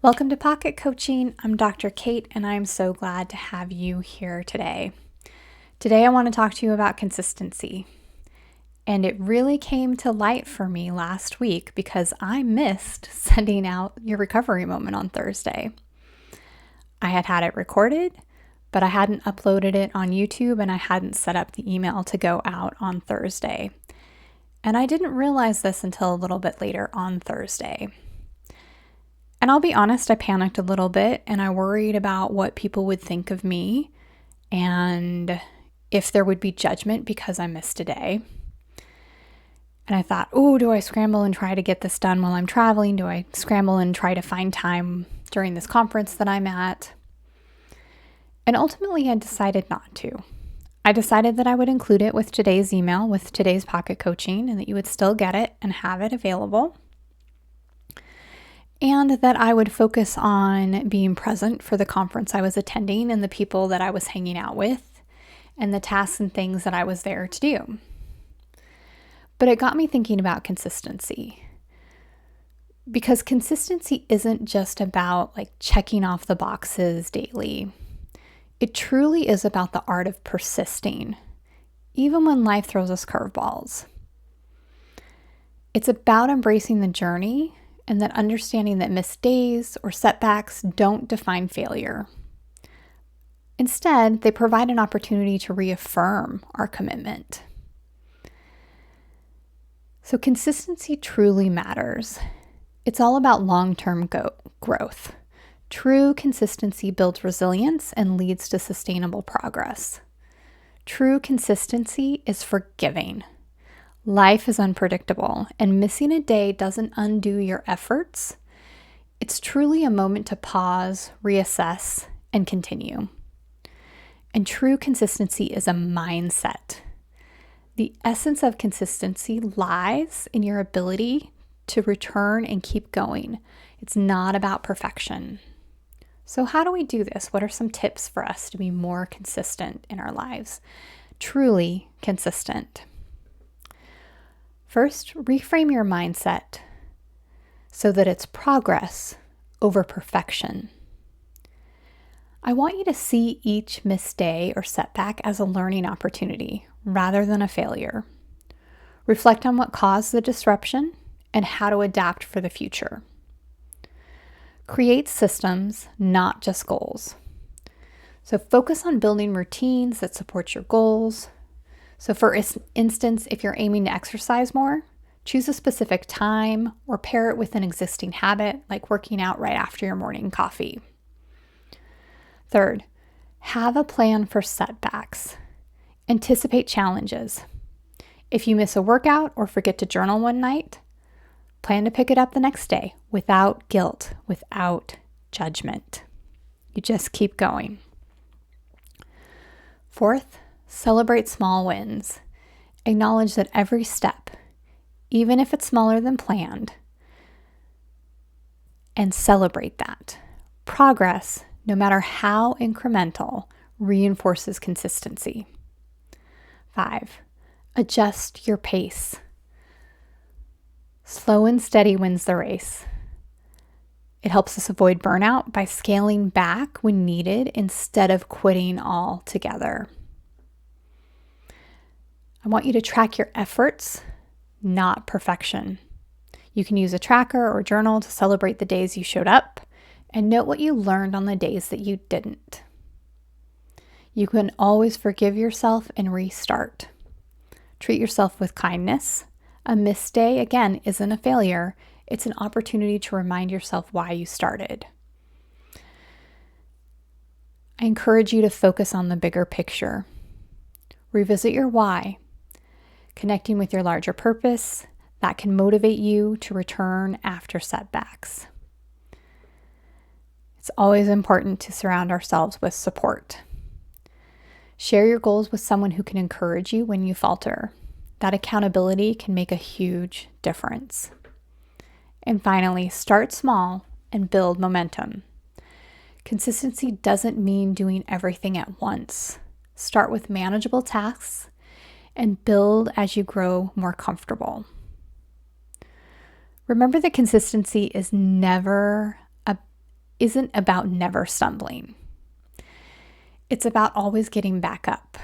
Welcome to Pocket Coaching. I'm Dr. Kate, and I'm so glad to have you here today. Today, I want to talk to you about consistency. And it really came to light for me last week because I missed sending out your recovery moment on Thursday. I had it recorded, but I hadn't uploaded it on YouTube and I hadn't set up the email to go out on Thursday. And I didn't realize this until a little bit later on Thursday. And I'll be honest, I panicked a little bit and I worried about what people would think of me and if there would be judgment because I missed a day. And I thought, do I scramble and try to get this done while I'm traveling? Do I scramble and try to find time during this conference that I'm at? And ultimately, I decided not to. I decided that I would include it with today's email, with today's pocket coaching, and that you would still get it and have it available. And that I would focus on being present for the conference I was attending and the people that I was hanging out with and the tasks and things that I was there to do. But it got me thinking about consistency. Because consistency isn't just about checking off the boxes daily. It truly is about the art of persisting, even when life throws us curveballs. It's about embracing the journey and that understanding that missed days or setbacks don't define failure. Instead, they provide an opportunity to reaffirm our commitment. So consistency truly matters. It's all about long-term growth. True consistency builds resilience and leads to sustainable progress. True consistency is forgiving. Life is unpredictable, and missing a day doesn't undo your efforts. It's truly a moment to pause, reassess, and continue. And true consistency is a mindset. The essence of consistency lies in your ability to return and keep going. It's not about perfection. So how do we do this? What are some tips for us to be more consistent in our lives? Truly consistent. First, reframe your mindset so that it's progress over perfection. I want you to see each missed day or setback as a learning opportunity rather than a failure. Reflect on what caused the disruption and how to adapt for the future. Create systems, not just goals. So focus on building routines that support your goals. So for instance, if you're aiming to exercise more, choose a specific time or pair it with an existing habit, like working out right after your morning coffee. Third, have a plan for setbacks. Anticipate challenges. If you miss a workout or forget to journal one night, plan to pick it up the next day without guilt, without judgment. You just keep going. Fourth, celebrate small wins. Acknowledge that every step, even if it's smaller than planned, and celebrate that. Progress, no matter how incremental, reinforces consistency. 5, adjust your pace. Slow and steady wins the race. It helps us avoid burnout by scaling back when needed instead of quitting altogether. I want you to track your efforts, not perfection. You can use a tracker or journal to celebrate the days you showed up and note what you learned on the days that you didn't. You can always forgive yourself and restart. Treat yourself with kindness. A missed day, again, isn't a failure. It's an opportunity to remind yourself why you started. I encourage you to focus on the bigger picture. Revisit your why. Connecting with your larger purpose that can motivate you to return after setbacks. It's always important to surround ourselves with support. Share your goals with someone who can encourage you when you falter. That accountability can make a huge difference. And finally, start small and build momentum. Consistency doesn't mean doing everything at once. Start with manageable tasks and build as you grow more comfortable. Remember that consistency is never isn't about never stumbling. It's about always getting back up.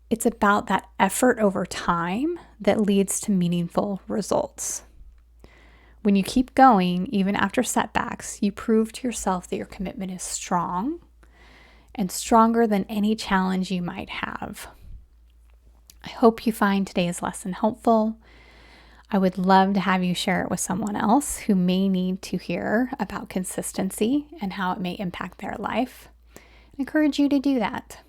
It's about that effort over time that leads to meaningful results. When you keep going, even after setbacks, you prove to yourself that your commitment is strong and stronger than any challenge you might have. I hope you find today's lesson helpful. I would love to have you share it with someone else who may need to hear about consistency and how it may impact their life. I encourage you to do that.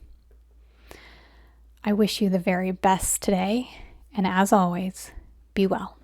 I wish you the very best today, and as always, be well.